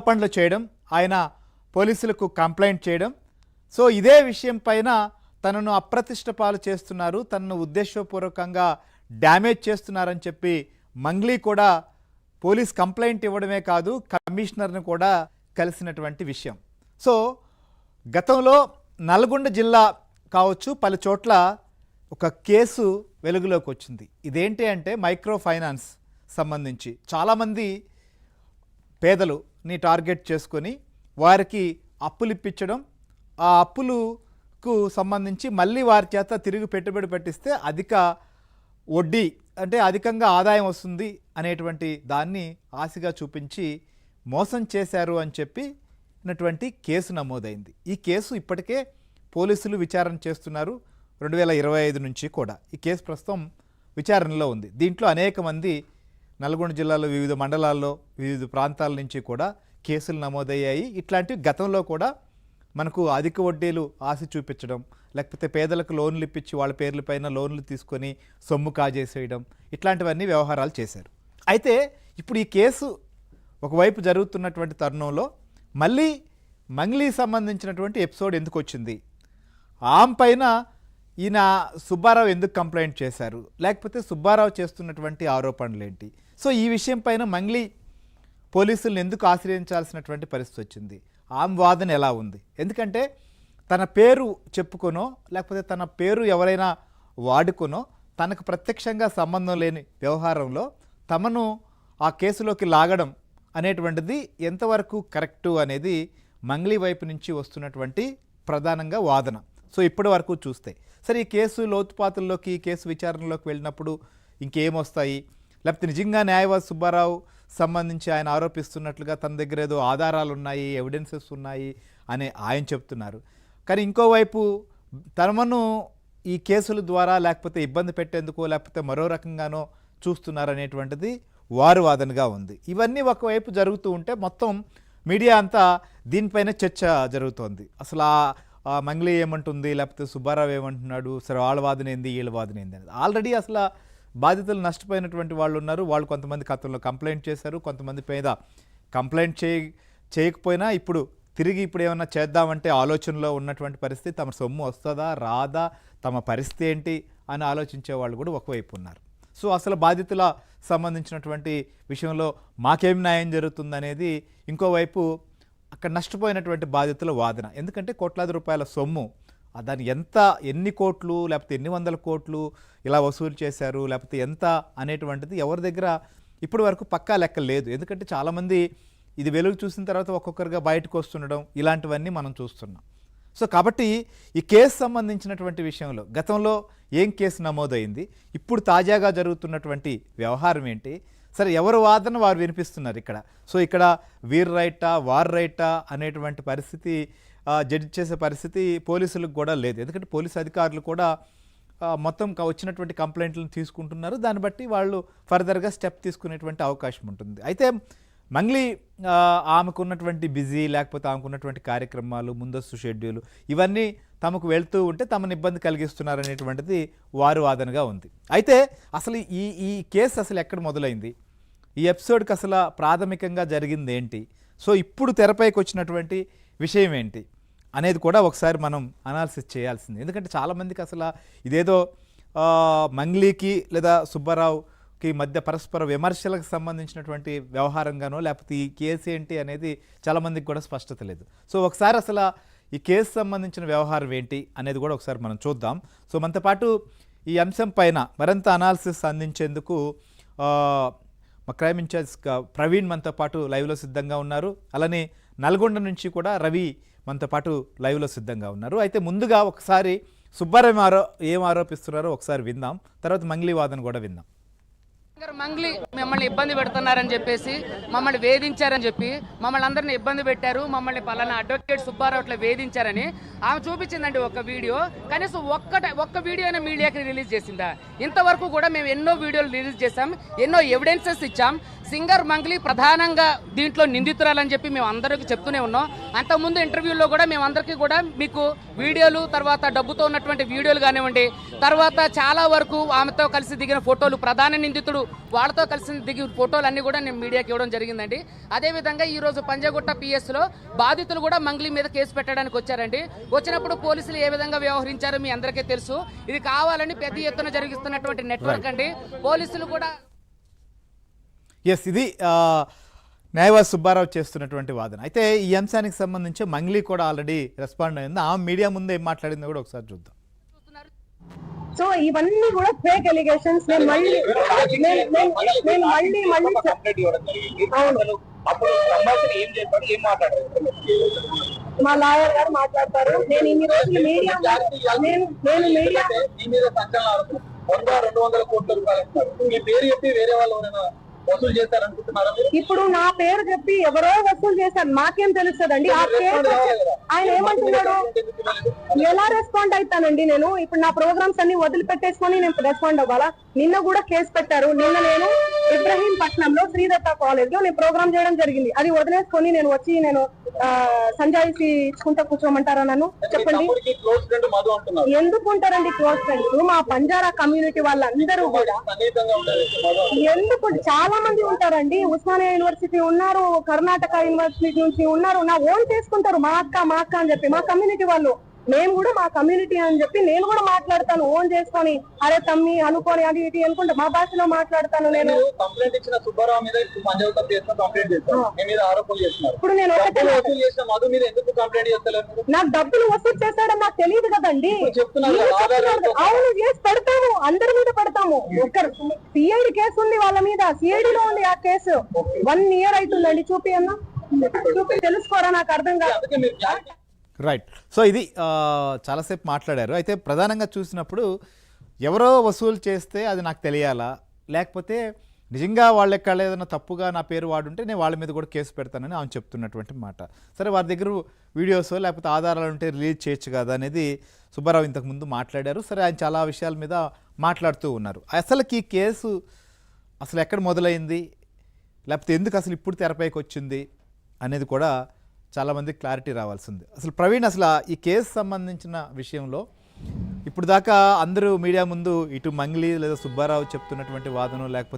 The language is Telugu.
ఆరోపణలు చేయడం, ఆయన పోలీసులకు కంప్లైంట్ చేయడం. సో ఇదే విషయం పైన తనను అప్రతిష్ట పాలు చేస్తున్నారు, తనను ఉద్దేశపూర్వకంగా డ్యామేజ్ చేస్తున్నారని చెప్పి మంగ్లీ కూడా పోలీస్ కంప్లైంట్ ఇవ్వడమే కాదు, కమిషనర్ను కూడా కలిసినటువంటి విషయం. సో గతంలో నల్గొండ జిల్లా కావచ్చు, పలు చోట్ల ఒక కేసు వెలుగులోకి వచ్చింది. ఇదేంటి అంటే మైక్రో ఫైనాన్స్ సంబంధించి చాలామంది పేదలుని టార్గెట్ చేసుకొని వారికి అప్పులు ఇప్పించడం, ఆ అప్పులకు సంబంధించి మళ్ళీ వారి చేత తిరిగి పెట్టుబడి పెట్టిస్తే అధిక వడ్డీ అంటే అధికంగా ఆదాయం వస్తుంది అనేటువంటి దాన్ని ఆశగా చూపించి మోసం చేశారు అని చెప్పినటువంటి కేసు నమోదైంది. ఈ కేసు ఇప్పటికే పోలీసులు విచారణ చేస్తున్నారు 2025 నుంచి కూడా. ఈ కేసు ప్రస్తుతం విచారణలో ఉంది. దీంట్లో అనేక మంది నల్గొండ జిల్లాలో వివిధ మండలాల్లో వివిధ ప్రాంతాల నుంచి కూడా కేసులు నమోదయ్యాయి. ఇట్లాంటివి గతంలో కూడా మనకు అధిక వడ్డీలు ఆశ చూపించడం, లేకపోతే పేదలకు లోన్లు ఇప్పించి వాళ్ళ పేర్లపైన లోన్లు తీసుకొని సొమ్ము కాజేసేయడం, ఇట్లాంటివన్నీ వ్యవహారాలు చేశారు. అయితే ఇప్పుడు ఈ కేసు ఒకవైపు జరుగుతున్నటువంటి తరుణంలో మళ్ళీ మంగ్లీ సంబంధించినటువంటి ఎపిసోడ్ ఎందుకు వచ్చింది, ఆమె పైన ఈయన సుబ్బారావు ఎందుకు కంప్లైంట్ చేశారు, లేకపోతే సుబ్బారావు చేస్తున్నటువంటి ఆరోపణలు ఏంటి, సో ఈ విషయం పైన మంగ్లీ పోలీసులను ఎందుకు ఆశ్రయించాల్సినటువంటి పరిస్థితి వచ్చింది, ఆమె వాదన ఎలా ఉంది. ఎందుకంటే తన పేరు చెప్పుకొనో లేకపోతే తన పేరు ఎవరైనా వాడుకొనో తనకు ప్రత్యక్షంగా సంబంధం లేని వ్యవహారంలో తమను ఆ కేసులోకి లాగడం అనేటువంటిది ఎంతవరకు కరెక్టు అనేది మంగ్లీ వైపు నుంచి వస్తున్నటువంటి ప్రధానంగా వాదన. సో ఇప్పటి వరకు చూస్తే సరే ఈ కేసు లోతుపాతుల్లోకి, ఈ కేసు విచారణలోకి వెళ్ళినప్పుడు ఇంకేమొస్తాయి, లేకపోతే నిజంగా న్యాయవాది సుబ్బారావు సంబంధించి ఆయన ఆరోపిస్తున్నట్లుగా తన దగ్గర ఏదో ఆధారాలు ఉన్నాయి, ఎవిడెన్సెస్ ఉన్నాయి అని ఆయన చెప్తున్నారు. కానీ ఇంకోవైపు తమను ఈ కేసుల ద్వారా లేకపోతే ఇబ్బంది పెట్టేందుకో లేకపోతే మరో రకంగానో చూస్తున్నారనేటువంటిది వారు వాదనగా ఉంది. ఇవన్నీ ఒకవైపు జరుగుతూ ఉంటే మొత్తం మీడియా అంతా దీనిపైన చర్చ జరుగుతోంది. అసలు ఆ మంగ్లీ ఏమంటుంది, లేకపోతే సుబ్బారావు ఏమంటున్నాడు, సరే వాళ్ళ వాదన ఏంది, వీళ్ళ వాదన ఏంది అనేది. ఆల్రెడీ అసలు బాధితులు నష్టపోయినటువంటి వాళ్ళు ఉన్నారు. వాళ్ళు కొంతమంది గతంలో కంప్లైంట్ చేశారు, కొంతమంది పేద కంప్లైంట్ చేయకపోయినా ఇప్పుడు ఏమన్నా చేద్దామంటే ఆలోచనలో ఉన్నటువంటి పరిస్థితి, తమ సొమ్ము వస్తుందా రాదా, తమ పరిస్థితి ఏంటి అని ఆలోచించే వాళ్ళు కూడా ఒకవైపు ఉన్నారు. సో అసలు బాధితుల సంబంధించినటువంటి విషయంలో మాకేం న్యాయం జరుగుతుందనేది ఇంకోవైపు అక్కడ నష్టపోయినటువంటి బాధితుల వాదన. ఎందుకంటే కోట్లాది రూపాయల సొమ్ము, దాన్ని ఎన్ని కోట్లు లేకపోతే ఎన్ని వందల కోట్లు ఇలా వసూలు చేశారు, లేకపోతే ఎంత అనేటువంటిది ఎవరి దగ్గర ఇప్పటి వరకు పక్కా లెక్క లేదు. ఎందుకంటే చాలామంది ఇది వెలుగు చూసిన తర్వాత ఒక్కొక్కరుగా బయటకు వస్తుండడం, ఇలాంటివన్నీ మనం చూస్తున్నాం. సో కాబట్టి ఈ కేసు సంబంధించినటువంటి విషయంలో గతంలో ఏం కేసు నమోదైంది, ఇప్పుడు తాజాగా జరుగుతున్నటువంటి వ్యవహారం ఏంటి, సరే ఎవరు వాదన వారు వినిపిస్తున్నారు ఇక్కడ. సో ఇక్కడ వీరు రైటా వారు రైటా అనేటువంటి పరిస్థితి జడ్జి చేసే పరిస్థితి పోలీసులకు కూడా లేదు. ఎందుకంటే పోలీసు అధికారులు కూడా మొత్తం వచ్చినటువంటి కంప్లైంట్లను తీసుకుంటున్నారు. దాన్ని బట్టి వాళ్ళు ఫర్దర్గా స్టెప్ తీసుకునేటువంటి అవకాశం ఉంటుంది. అయితే మంగ్లీ ఆమెకున్నటువంటి బిజీ లేకపోతే ఆమెకున్నటువంటి కార్యక్రమాలు, ముందస్తు షెడ్యూలు ఇవన్నీ తమకు వెళ్తూ ఉంటే తమను ఇబ్బంది కలిగిస్తున్నారనేటువంటిది వారు వాదనగా ఉంది. అయితే అసలు ఈ కేసు అసలు ఎక్కడ మొదలైంది, ఈ ఎపిసోడ్కి అసలు ప్రాథమికంగా జరిగింది ఏంటి, సో ఇప్పుడు తెరపైకి వచ్చినటువంటి విషయం ఏంటి అనేది కూడా ఒకసారి మనం అనాలిసిస్ చేయాల్సింది. ఎందుకంటే చాలామందికి అసలు ఇదేదో మంగ్లీకి లేదా సుబ్బారావుకి మధ్య పరస్పర విమర్శలకు సంబంధించినటువంటి వ్యవహారంగానో లేకపోతే ఈ కేసు ఏంటి అనేది చాలామందికి కూడా స్పష్టత లేదు. సో ఒకసారి అసలు ఈ కేసు సంబంధించిన వ్యవహారం ఏంటి అనేది కూడా ఒకసారి మనం చూద్దాం. సో మనతో పాటు ఈ అంశం పైన మరింత అనాలిసిస్ అందించేందుకు మా క్రైమ్ ఇన్ఛార్జ్ ప్రవీణ్ మనతో పాటు లైవ్లో సిద్ధంగా ఉన్నారు. అలానే నల్గొండ నుంచి కూడా రవి మనతో పాటు లైవ్లో సిద్ధంగా ఉన్నారు. అయితే ముందుగా ఒకసారి సుబ్బారావు ఏం ఆరోపిస్తున్నారో ఒకసారి విందాం, తర్వాత మంగ్లీ వాదన కూడా విందాం. మంగ్లీ మిమ్మల్ని ఇబ్బంది పెడుతున్నారని చెప్పేసి, మమ్మల్ని వేధించారని చెప్పి, మమ్మల్ని అందరిని ఇబ్బంది పెట్టారు, మమ్మల్ని పలానా అడ్వకేట్ సుబ్బారావు అట్లా వేధించారని ఆమె చూపించిందండి ఒక వీడియో. కనీసం ఒక్క వీడియో అయినా మీడియాకి రిలీజ్ చేసిందా? ఇంతవరకు కూడా మేము ఎన్నో వీడియోలు రిలీజ్ చేసాం, ఎన్నో ఎవిడెన్సెస్ ఇచ్చాం. సింగర్ మంగ్లీ ప్రధానంగా దీంట్లో నిందితురాలని చెప్పి మేము అందరికీ చెప్తూనే ఉన్నాం. అంతకుముందు ఇంటర్వ్యూల్లో కూడా మేమందరికీ కూడా మీకు వీడియోలు, తర్వాత డబ్బుతో ఉన్నటువంటి వీడియోలు కానివ్వండి, తర్వాత చాలా వరకు ఆమెతో కలిసి దిగిన ఫోటోలు, ప్రధాన నిందితుడు వాళ్ళతో కలిసి దిగి ఫోటోలు అన్ని కూడా నేను మీడియాకి ఇవ్వడం జరిగిందండి. అదేవిధంగా ఈరోజు పంజాగుట్ట పిఎస్లో బాధితులు కూడా మంగ్లీ మీద కేసు పెట్టడానికి వచ్చారండి. వచ్చినప్పుడు పోలీసులు ఏ విధంగా వ్యవహరించారో మీ అందరికీ తెలుసు. ఇది కావాలని పెద్ద ఎత్తున జరిగిస్తున్నటువంటి నెట్వర్క్ అండి. పోలీసులు కూడా ఎస్, ఇది న్యాయవాది సుబ్బారావు చేస్తున్నటువంటి వాదన. అయితే ఈ అంశానికి సంబంధించి మంగ్లీ కూడా ఆల్రెడీ రెస్పాండ్ అయింది. ఆ మీడియా ముందు ఏం మాట్లాడిందో కూడా ఒకసారి చూద్దాం. సో ఇవన్నీ కూడా ఫేక్ ఎలిగేషన్స్. నేను మళ్ళీ మా లాయర్ గారు మాట్లాడతారు. నేను ఇన్ని రోజులు మీడియా నేను మీడియా 100-200 కోట్ల రూపాయలు ఇస్తారు. మీ పేరు చెప్పి వేరే వాళ్ళు వసూలు చేస్తారనుకుంటున్నారా? ఇప్పుడు నా పేరు చెప్పి ఎవరో వసూలు చేశారు, నాకేం తెలుస్తుందండి? ఆ కేసు ఆయన ఏమంటున్నాడు? ఎలా రెస్పాండ్ అవుతానండి నేను? ఇప్పుడు నా ప్రోగ్రామ్స్ అన్ని వదిలిపెట్టేసుకొని నేను రెస్పాండ్ అవ్వాలా? నిన్న కూడా కేసు పెట్టారు. నిన్న నేను ఇబ్రహీంపట్నంలో శ్రీదత్త కాలేజ్ లో నేను ప్రోగ్రామ్ చేయడం జరిగింది. అది వదిలేసుకొని నేను వచ్చి నేను సంజాయిషి ఇచ్చుకుంటా కూర్చోమంటారా నన్ను? చెప్పండి. ఎందుకు ఉంటారండి క్లోజ్ ఫ్రెండ్స్? మా బంజారా కమ్యూనిటీ వాళ్ళందరూ కూడా ఎందుకు చాలా మంది ఉంటారండి. ఉస్మానియా యూనివర్సిటీ ఉన్నారు, కర్ణాటక యూనివర్సిటీ నుంచి ఉన్నారు. నా ఓన్ చేసుకుంటారు మా అక్క అని చెప్పి. మా కమ్యూనిటీ వాళ్ళు, మేము కూడా మా కమ్యూనిటీ అని చెప్పి నేను కూడా మాట్లాడతాను ఓన్ చేసుకొని. అరే తమ్మి అనుకోని అది ఇది అనుకుంటా మా భాషలో మాట్లాడతాను. నేను కంప్లైంట్ ఇచ్చిన సుబ్బారావు మీద కంప్లైంట్ చేస్తాను. ఇప్పుడు నేను ఒకటే నాకు డబ్బులు వసూలు చేస్తాడని నాకు తెలియదు కదండి. అవును, చేసి పెడతాము, అందరి మీద పెడతాము. ఒక్కరు సిఐడి కేసు ఉంది వాళ్ళ మీద, సిఐడిలో ఉంది ఆ కేసు. 1 year అవుతుందండి. చూపి అన్న, చూపి తెలుసుకోరా, నాకు అర్థం కాదు. రైట్. సో ఇది చాలాసేపు మాట్లాడారు. అయితే ప్రధానంగా చూసినప్పుడు ఎవరో వసూలు చేస్తే అది నాకు తెలియాలా, లేకపోతే నిజంగా వాళ్ళ ఎక్కడ ఏదైనా తప్పుగా నా పేరు వాడుంటే నేను వాళ్ళ మీద కూడా కేసు పెడతానని ఆమె చెప్తున్నటువంటి మాట. సరే, వారి దగ్గర వీడియోస్ లేకపోతే ఆధారాలు ఉంటే రిలీజ్ చేయొచ్చు కదా అనేది సుబ్బారావు ఇంతకుముందు మాట్లాడారు. సరే, ఆయన చాలా విషయాల మీద మాట్లాడుతూ ఉన్నారు. అసలుకి ఈ కేసు అసలు ఎక్కడ మొదలైంది, లేకపోతే ఎందుకు అసలు ఇప్పుడు తెరపైకి వచ్చింది అనేది కూడా చాలామంది క్లారిటీ రావాల్సింది. అసలు ప్రవీణ్, అసలు ఈ కేసు సంబంధించిన విషయంలో ఇప్పుడు దాకా అందరూ మీడియా ముందు ఇటు మంగ్లీ లేదా సుబ్బారావు చెప్తున్నటువంటి వాదన, లేకపోతే